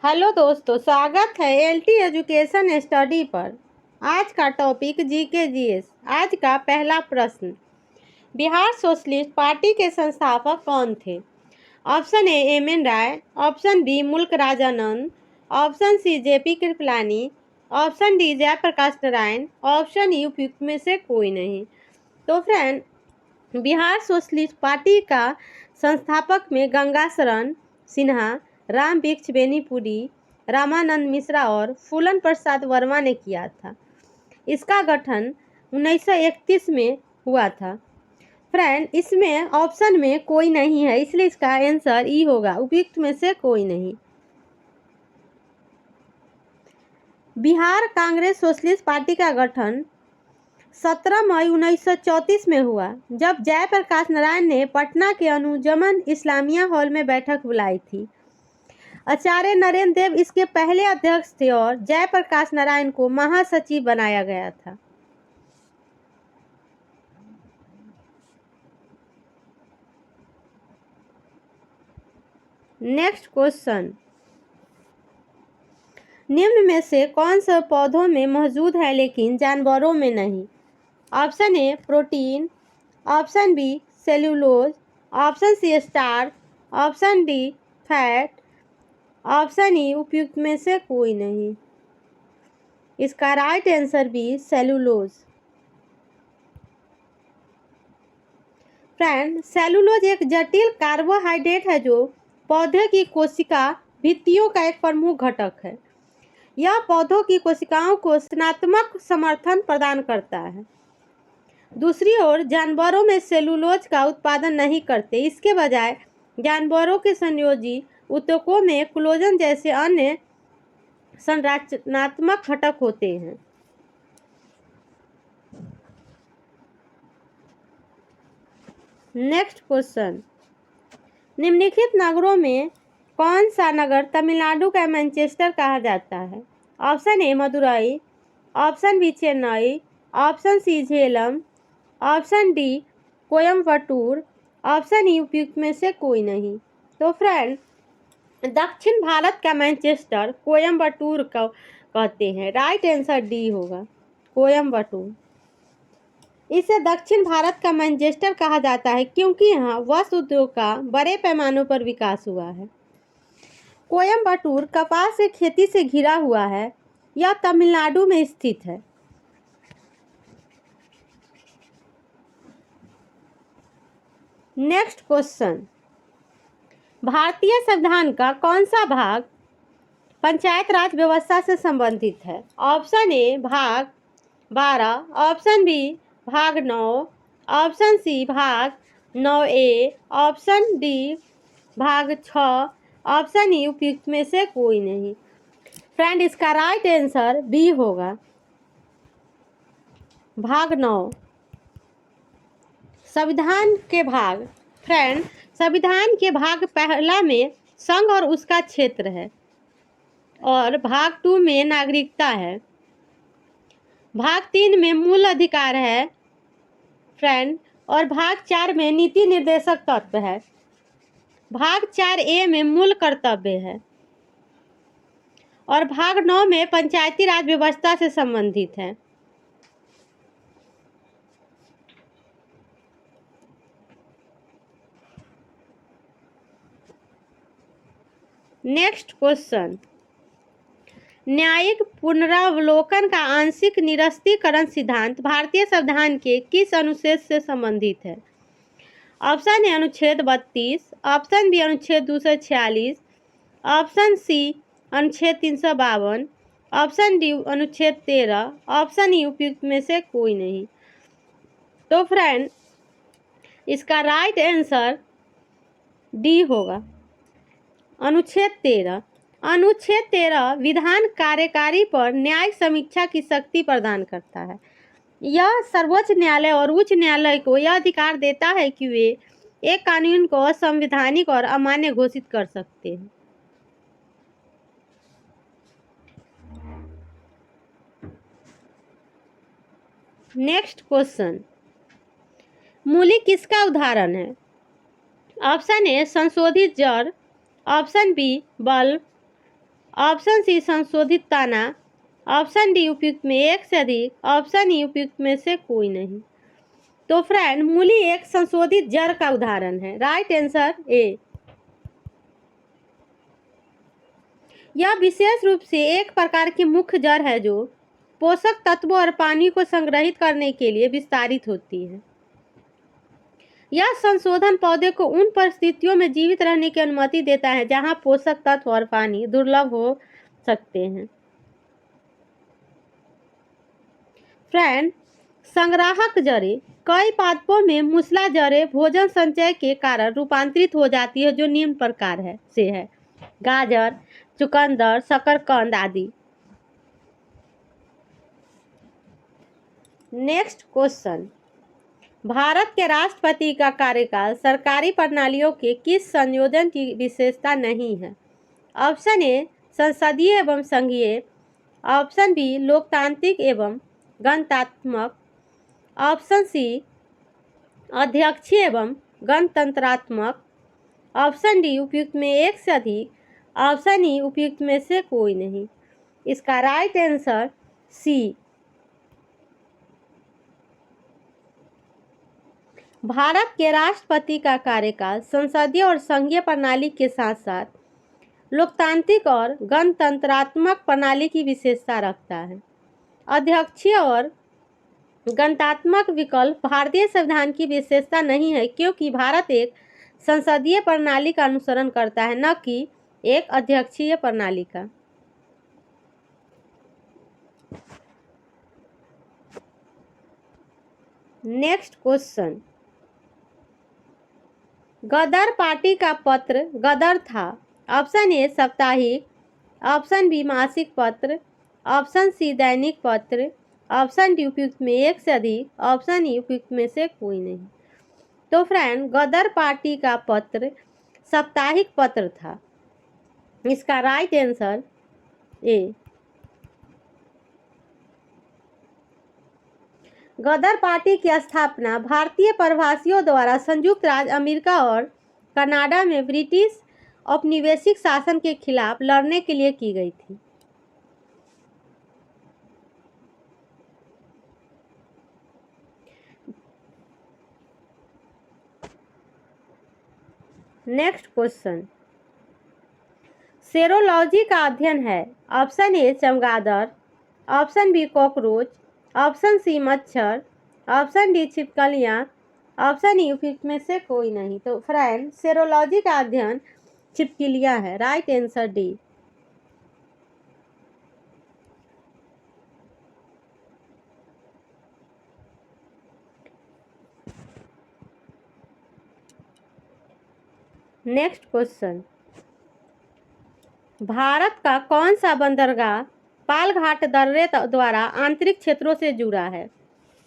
Hello दोस्तों, स्वागत है एलटी एजुकेशन स्टडी पर। आज का टॉपिक जीके जीएस। आज का पहला प्रश्न, बिहार सोशलिस्ट पार्टी के संस्थापक कौन थे? Option A M N Roy, option B Mulk Raj Anand, option C JP Kripalani, option D Jayaprakash Narayan, option E उपयुक्त में से कोई नहीं। तो फ्रेंड, बिहार सोशलिस्ट पार्टी का संस्थापक में गंगाशरण सिन्हा, राम वृक्ष बेनीपुरी, रामानंद मिश्रा और फूलन प्रसाद वर्मा ने किया था। इसका गठन 1931 में हुआ था। फ्रेंड, इसमें ऑप्शन में कोई नहीं है, इसलिए इसका आंसर ई होगा, उपयुक्त में से कोई नहीं। बिहार कांग्रेस सोशलिस्ट पार्टी का गठन 17 मई 1934 में हुआ, जब जयप्रकाश नारायण ने पटना के अनुजमन इस्लामिया हॉल में बैठक बुलाई थी। आचार्य नरेंद्र देव इसके पहले अध्यक्ष थे और जयप्रकाश नारायण को महासचिव बनाया गया था। नेक्स्ट क्वेश्चन, निम्न में से कौन से पौधों में मौजूद है लेकिन जानवरों में नहीं? Option A protein, option B cellulose, option C starch, option D fat, option E उपयुक्त में से कोई नहीं। इसका right answer B cellulose. Friend, cellulose एक जटिल कार्बोहाइड्रेट है जो पौधे की कोशिका भित्तियों का एक प्रमुख घटक है। यह पौधों की कोशिकाओं को संरचनात्मक समर्थन प्रदान करता है। दूसरी ओर जानवरों में सेल्यूलोज का उत्पादन नहीं करते, इसके बजाय जानवरों के संयोजी ऊतकों में कोलेजन जैसे अन्य संरचनात्मक घटक होते हैं। नेक्स्ट क्वेश्चन, निम्नलिखित नगरों में कौन सा नगर तमिलनाडु का मैनचेस्टर कहा जाता है? Option A Madurai, option B Chennai, option C Jhelum, option D Coimbatore, option E उपयुक्त में से कोई नहीं। तो फ्रेंड, दक्षिण भारत का मैनचेस्टर कोयम्बटूर को कहते हैं। राइट आंसर डी होगा, कोयम्बटूर। इसे दक्षिण भारत का मैनचेस्टर कहा जाता है क्योंकि यहाँ वस्त्र उद्योग का बड़े पैमाने पर विकास हुआ है। कोयम्बटूर कपास की खेती से घिरा हुआ है। यह तमिलनाडु में स्थित है। नेक्स्ट क्वेश्चन, भारतीय संविधान का कौन सा भाग पंचायत राज व्यवस्था से संबंधित है? ऑप्शन ए भाग 12, ऑप्शन बी भाग 9, ऑप्शन सी भाग 9A, ऑप्शन डी भाग 6, ऑप्शन ई उपयुक्त में से कोई नहीं। फ्रेंड, इसका राइट आंसर बी होगा, भाग 9। संविधान के भाग, फ्रेंड, संविधान के भाग पहला में संघ और उसका क्षेत्र है और भाग 2 में नागरिकता है। भाग 3 में मूल अधिकार है फ्रेंड, और भाग 4 में नीति निर्देशक तत्व है। भाग 4A में मूल कर्तव्य है और भाग 9 में पंचायती राज व्यवस्था से संबंधित है। नेक्स्ट क्वेश्चन, न्यायिक पुनरावलोकन का आंशिक निरस्तीकरण सिद्धांत भारतीय संविधान के किस अनुच्छेद से संबंधित है? ऑप्शन ए अनुच्छेद 32, ऑप्शन बी अनुच्छेद 246, ऑप्शन सी अनुच्छेद 352, ऑप्शन डी अनुच्छेद 13, ऑप्शन ई उपयुक्त में से कोई नहीं। तो फ्रेंड, इसका राइट आंसर डी होगा, अनुच्छेद 13। अनुच्छेद 13 विधान कार्यकारी पर न्यायिक समीक्षा की शक्ति प्रदान करता है। यह सर्वोच्च न्यायालय और उच्च न्यायालय को यह अधिकार देता है कि वे एक कानून को असंवैधानिक और अमान्य घोषित कर सकते हैं। नेक्स्ट क्वेश्चन, मूली किसका उदाहरण है? ऑप्शन ए संशोधित जड़, option B bulb, option C संशोधित ताना, ऑप्शन डी उपयुक्त में एक से अधिक, ऑप्शन ई उपयुक्त में से कोई नहीं। तो फ्रेंड, मूली एक संशोधित जड़ का उदाहरण है। राइट आंसर ए। यह विशेष रूप से एक प्रकार की मुख्य जड़ है जो पोषक तत्वों और पानी को संग्रहित करने के लिए विस्तारित होती है। यह संशोधन पौधे को उन परिस्थितियों में जीवित रहने की अनुमति देता है जहां पोषक तत्व और पानी दुर्लभ हो सकते हैं। फ्रेंड, संग्राहक जड़ें कई पादपों में मूसला जड़ें भोजन संचय के कारण रूपांतरित हो जाती है जो निम्न प्रकार है गाजर, चुकंदर, शकरकंद आदि। नेक्स्ट क्वेश्चन, भारत के राष्ट्रपति का कार्यकाल सरकारी प्रणालियों के किस संयोजन की विशेषता नहीं है? ऑप्शन ए संसदीय एवं संघीय, ऑप्शन बी लोकतांत्रिक एवं गणतात्मक, ऑप्शन सी अध्यक्षीय एवं गणतंत्रात्मक, ऑप्शन डी उपयुक्त में एक से अधिक, ऑप्शन ई उपयुक्त में से कोई नहीं। इसका राइट आंसर सी। भारत के राष्ट्रपति का कार्यकाल संसदीय और संघीय प्रणाली के साथ साथ लोकतांत्रिक और गणतंत्रात्मक प्रणाली की विशेषता रखता है। अध्यक्षीय और गणतात्मक विकल्प भारतीय संविधान की विशेषता नहीं है क्योंकि भारत एक संसदीय प्रणाली का अनुसरण करता है, न कि एक अध्यक्षीय प्रणाली का। नेक्स्ट क्वेश्चन, गदर पार्टी का पत्र गदर था। ऑप्शन ए साप्ताहिक, ऑप्शन बी मासिक पत्र, ऑप्शन सी दैनिक पत्र, ऑप्शन डी उपयुक्त में एक से अधिक, ऑप्शन ई उपयुक्त में से कोई नहीं। तो फ्रेंड, गदर पार्टी का पत्र साप्ताहिक पत्र था। इसका right answer A. Ghadar party की स्थापना भारतीय प्रवासियों द्वारा संयुक्त राज्य अमेरिका और कनाडा में ब्रिटिश औपनिवेशिक शासन के खिलाफ लड़ने के लिए की गई थी। नेक्स्ट क्वेश्चन, सेरोलॉजी का अध्ययन है। ऑप्शन ए चमगादड़, option B cockroach, option C मच्छर, ऑप्शन डी छिपकलियाँ, ऑप्शन ई उपयुक्त में से कोई नहीं। तो फ्रेंड, सेरोलॉजी का अध्ययन छिपकलियाँ है। Right answer D. Next question, Bharat का कौन सा बंदरगाह पालघाट दर्रे द्वारा आंतरिक क्षेत्रों से जुड़ा है?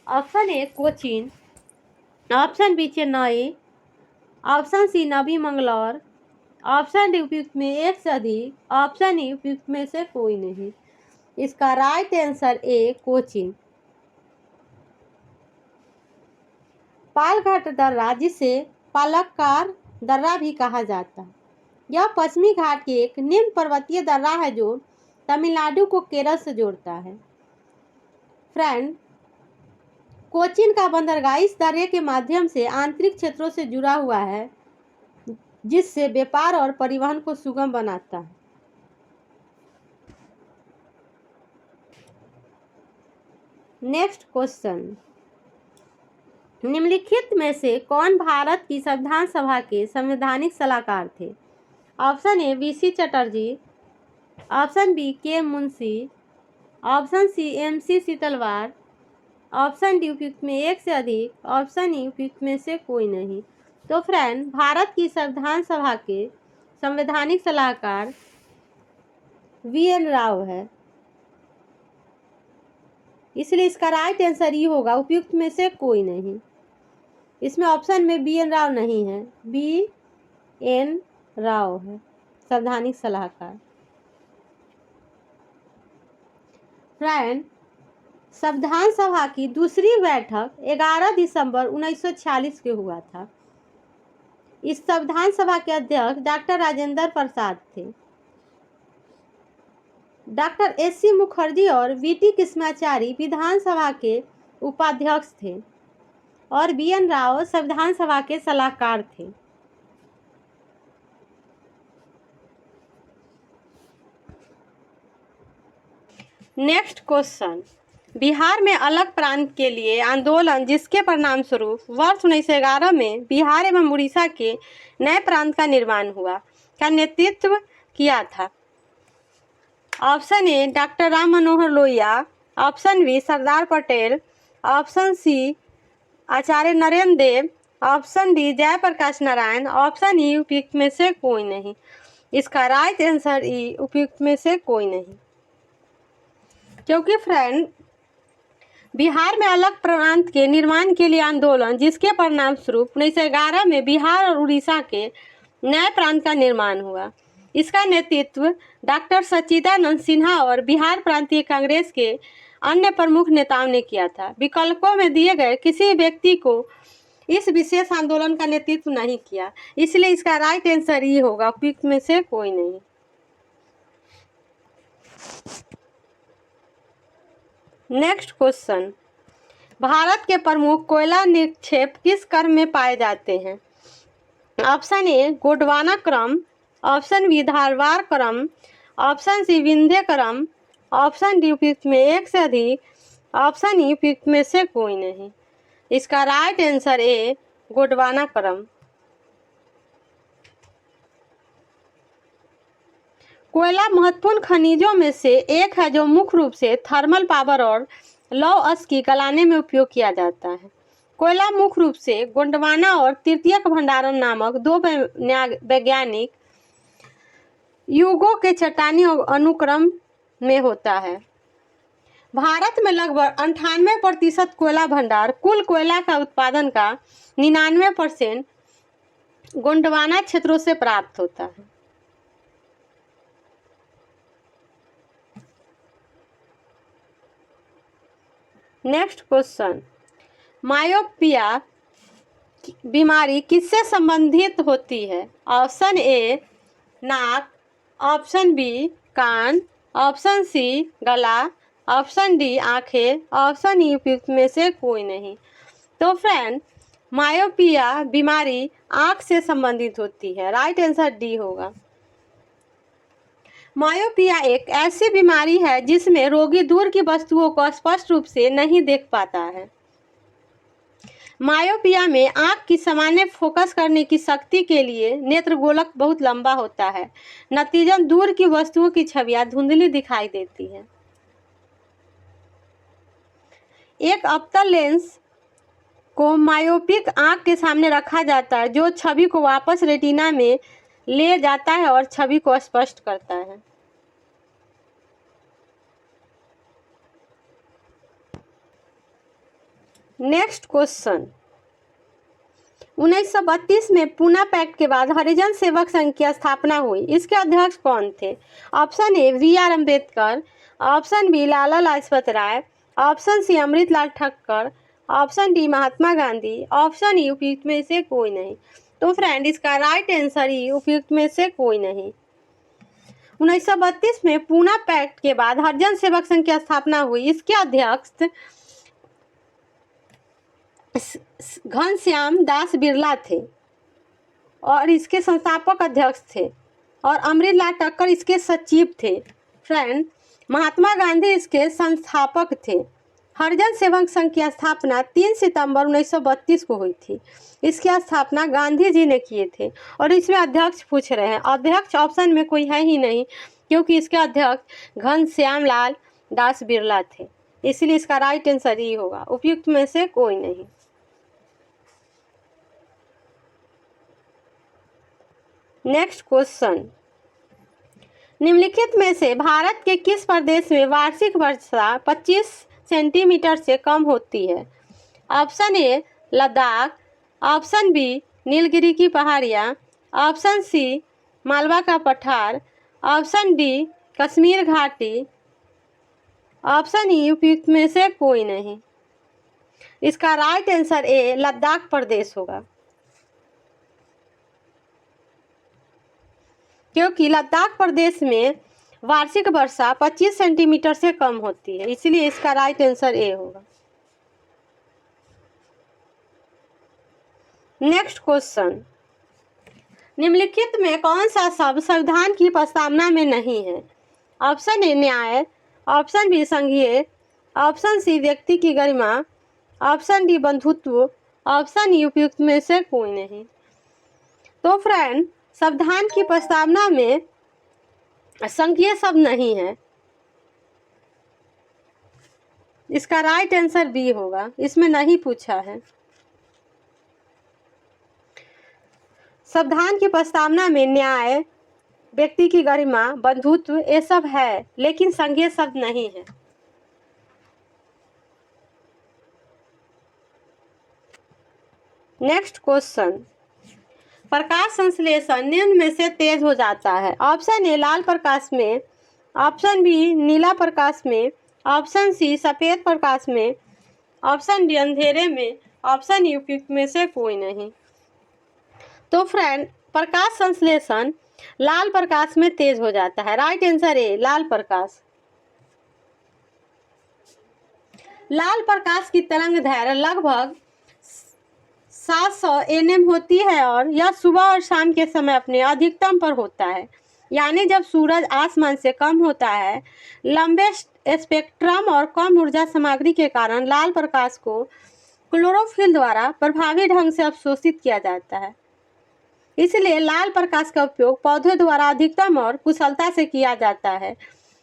Option A Cochin, option B Chennai, option C Navi Mangalore, option D उपयुक्त में एक से अधिक, ऑप्शन ई उपयुक्त में से कोई नहीं। इसका राइट आंसर ए कोचीन। पालघाट दर्रा, जिसे पालक्काड़ दर्रा भी कहा जाता है, यह पश्चिमी घाट की एक निम्न पर्वतीय दर्रा है जो तमिलनाडु को केरल से जोड़ता है। फ्रेंड, कोचीन का बंदरगाह इस दर्रे के माध्यम से आंतरिक क्षेत्रों से जुड़ा हुआ है, जिससे व्यापार और परिवहन को सुगम बनाता है। नेक्स्ट क्वेश्चन, निम्नलिखित में से कौन भारत की संविधान सभा के संवैधानिक सलाहकार थे? Option A VC Chatterjee, option B K Munshi, option C MC Setalvad, option D उपयुक्त में एक से अधिक, ऑप्शन ई उपयुक्त में से कोई नहीं। तो फ्रेंड, भारत की संविधान सभा के संवैधानिक सलाहकार वीएन राव है, इसलिए इसका राइट आंसर ई होगा, उपयुक्त में से कोई नहीं। इसमें ऑप्शन में बीएन राव नहीं है, बीएन राव है संवैधानिक सलाहकार। फ्रेंड, संविधान सभा की दूसरी बैठक 11 दिसंबर 1946 के हुआ था। इस संविधान सभा के अध्यक्ष डॉक्टर राजेंद्र प्रसाद थे। Doctor SC. मुखर्जी और वी.टी. कृष्णाचारी विधानसभा के उपाध्यक्ष थे और बी.एन. राव संविधान सभा के सलाहकार थे। नेक्स्ट क्वेश्चन, बिहार में अलग प्रांत के लिए आंदोलन जिसके परिणाम स्वरूप वर्ष 1911 में बिहार एवं उड़ीसा के नए प्रांत का निर्माण हुआ, का नेतृत्व किया था? Option A doctor Ram Manohar Lohia, option B Sardar Patel, option C Acharya Narendra Dev, option D Jayaprakash Narayan, option E उपयुक्त में से कोई नहीं। इसका राइट आंसर ई उपयुक्त में से कोई नहीं, क्योंकि फ्रेंड बिहार में अलग प्रांत के निर्माण के लिए आंदोलन जिसके परिणाम स्वरूप 1911 में बिहार और उड़ीसा के नए प्रांत का निर्माण हुआ, इसका नेतृत्व डॉक्टर सच्चिदानंद सिन्हा और बिहार प्रांतीय कांग्रेस के अन्य प्रमुख नेताओं ने किया था। विकल्पों में दिए गए किसी व्यक्ति को इस विशेष आंदोलन का नेतृत्व नहीं किया, इसलिए इसका राइट आंसर ई होगा, उपयुक्त में से कोई नहीं। नेक्स्ट क्वेश्चन, भारत के प्रमुख कोयला निक्षेप किस क्रम में पाए जाते हैं? ऑप्शन ए गोंडवाना क्रम, ऑप्शन बी धारवाड़ क्रम, ऑप्शन सी विंध्य क्रम, ऑप्शन डी उपयुक्त में एक से अधिक, ऑप्शन ई उपयुक्त में से कोई नहीं। इसका राइट आंसर ए गोंडवाना क्रम। कोयला महत्वपूर्ण खनिजों में से एक है जो मुख्य रूप से थर्मल पावर और लौह अयस्क गलाने में उपयोग किया जाता है। कोयला मुख्य रूप से गोंडवाना और तृतीयक भंडारण नामक दो वैज्ञानिक युगों के चट्टानी अनुक्रम में होता है। भारत में लगभग 98% कोयला भंडार कुल कोयला का उत्पादन का 99% गोंडवाना क्षेत्रों से प्राप्त होता है। नेक्स्ट क्वेश्चन, मायोपिया बीमारी किससे संबंधित होती है? ऑप्शन ए नाक, ऑप्शन बी कान, ऑप्शन सी गला, ऑप्शन डी आंखें, ऑप्शन ई उपयुक्त में से कोई नहीं। तो फ्रेंड मायोपिया बीमारी आंख से संबंधित होती है, राइट आंसर डी होगा। मायोपिया एक ऐसी बीमारी है जिसमें रोगी दूर की वस्तुओं को स्पष्ट रूप से नहीं देख पाता है। मायोपिया में आंख की सामान्य फोकस करने की शक्ति के लिए नेत्रगोलक बहुत लंबा होता है, नतीजतन दूर की वस्तुओं की छवियां धुंधली दिखाई देती है। एक अवतल लेंस को मायोपिक आंख के सामने रखा जाता है जो छवि को वापस रेटिना में ले जाता है और छवि को स्पष्ट करता है। नेक्स्ट क्वेश्चन, 1932 में पूना पैक्ट के बाद हरिजन सेवक संघ की स्थापना हुई, इसके अध्यक्ष कौन थे? Option A V R. Ambedkar, option B Lala Lajpat Rai, option C Amritlal Thakkar, option D Mahatma Gandhi, option E उपयुक्त में से कोई नहीं। तो फ्रेंड इसका राइट आंसर ई उपयुक्त में से कोई नहीं। 1932 में पूना पैक्ट के बाद हरिजन सेवक संघ की स्थापना हुई, इसके अध्यक्ष घनश्याम दास बिरला थे और इसके संस्थापक अध्यक्ष थे, और अमृतलाल ठक्कर इसके सचिव थे। फ्रेंड महात्मा गांधी इसके संस्थापक थे। हरिजन सेवक संघ की स्थापना 3 सितंबर 1932 को हुई थी। इसकी स्थापना गांधी जी ने किए थे और इसमें अध्यक्ष पूछ रहे हैं। अध्यक्ष ऑप्शन में कोई है ही नहीं क्योंकि इसके अध्यक्ष घनश्याम लाल दास बिरला थे, इसलिए इसका राइट आंसर ही होगा, उपयुक्त में से कोई नहीं। नेक्स्ट क्वेश्चन, निम्नलिखित में से भारत के किस प्रदेश में वार्षिक वर्षा 25 सेंटीमीटर से कम होती है? Option A Ladakh, option B Nilgiri की पहाड़ियाँ, ऑप्शन सी मालवा का पठार, ऑप्शन डी कश्मीर घाटी, ऑप्शन ई उपयुक्त में से कोई नहीं। इसका राइट आंसर ए लद्दाख प्रदेश होगा, क्योंकि लद्दाख प्रदेश में वार्षिक वर्षा 25 सेंटीमीटर से कम होती है, इसलिए इसका राइट आंसर ए होगा। नेक्स्ट क्वेश्चन, निम्नलिखित में कौन सा शब्द संविधान की प्रस्तावना में नहीं है? ऑप्शन ए न्याय, ऑप्शन बी संघीय, ऑप्शन सी व्यक्ति की गरिमा, ऑप्शन डी बंधुत्व, ऑप्शन ई उपयुक्त में से कोई नहीं। तो फ्रेंड, संविधान की प्रस्तावना में संघीय शब्द नहीं है, इसका राइट आंसर बी होगा, इसमें नहीं पूछा है। संविधान की प्रस्तावना में न्याय, व्यक्ति की गरिमा, बंधुत्व ये सब है, लेकिन संघीय शब्द नहीं है। नेक्स्ट क्वेश्चन, प्रकाश संश्लेषण निम्न में से तेज हो जाता है? ऑप्शन ए लाल प्रकाश में, ऑप्शन बी नीला प्रकाश में, ऑप्शन सी सफेद प्रकाश में, ऑप्शन डी अंधेरे में, ऑप्शन ई उपयुक्त में से कोई नहीं। तो फ्रेंड, प्रकाश संश्लेषण लाल प्रकाश में तेज हो जाता है, राइट आंसर ए लाल प्रकाश। लाल प्रकाश की तरंग दैर्घ्य लगभग 700 nm होती है और यह सुबह और शाम के समय अपने अधिकतम पर होता है, यानी जब सूरज आसमान से कम होता है। लंबे स्पेक्ट्रम और कम ऊर्जा सामग्री के कारण लाल प्रकाश को क्लोरोफिल द्वारा प्रभावी ढंग से अवशोषित किया जाता है, इसलिए लाल प्रकाश का उपयोग पौधों द्वारा अधिकतम और कुशलता से किया जाता है,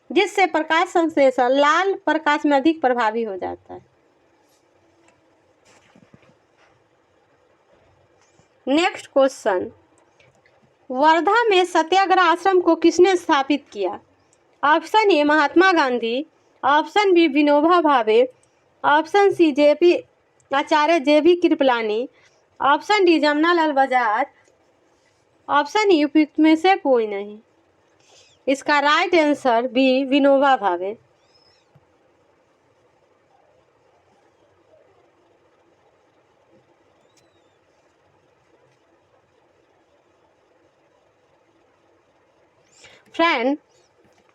जिससे प्रकाश संश्लेषण लाल प्रकाश में अधिक प्रभावी हो जाता है। नेक्स्ट क्वेश्चन, वर्धा में सत्याग्रह आश्रम को किसने स्थापित किया? Option A Mahatma Gandhi, option B Vinoba Bhave, option C Acharya JB Kripalani, option D Jamnalal Bajaj, option E उपयुक्त में से कोई नहीं। इसका राइट आंसर बी विनोबा भावे। फ्रेंड,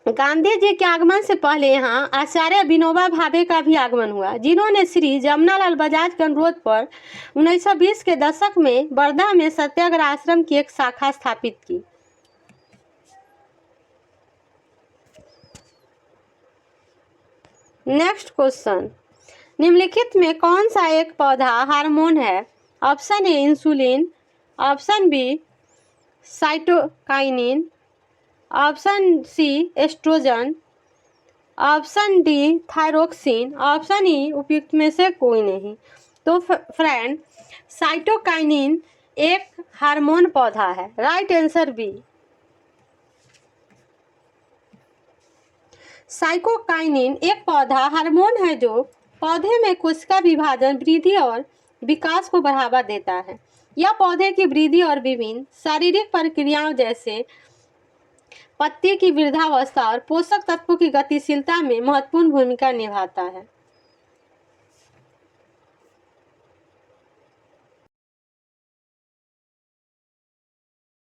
गांधी जी के आगमन से पहले यहाँ आचार्य विनोबा भावे का भी आगमन हुआ, जिन्होंने श्री जमनालाल बजाज के अनुरोध पर 1920 के दशक में वर्धा में सत्याग्रह आश्रम की एक शाखा स्थापित की। नेक्स्ट क्वेश्चन, निम्नलिखित में कौन सा एक पौधा हार्मोन है? Option A insulin, option B cytokinin, option C oestrogen, option D thyroxine, option E उपयुक्त में से कोई नहीं। तो फ्रेंड, साइटोकाइनिन एक हार्मोन पौधा है, राइट आंसर बी। साइटोकाइनिन एक पौधा हार्मोन है जो पौधे में कोशिका विभाजन, वृद्धि और विकास को बढ़ावा देता है। यह पौधे की वृद्धि और विभिन्न शारीरिक प्रक्रियाओं जैसे पत्ती की वृद्धावस्था और पोषक तत्वों की गतिशीलता में महत्वपूर्ण भूमिका निभाता है।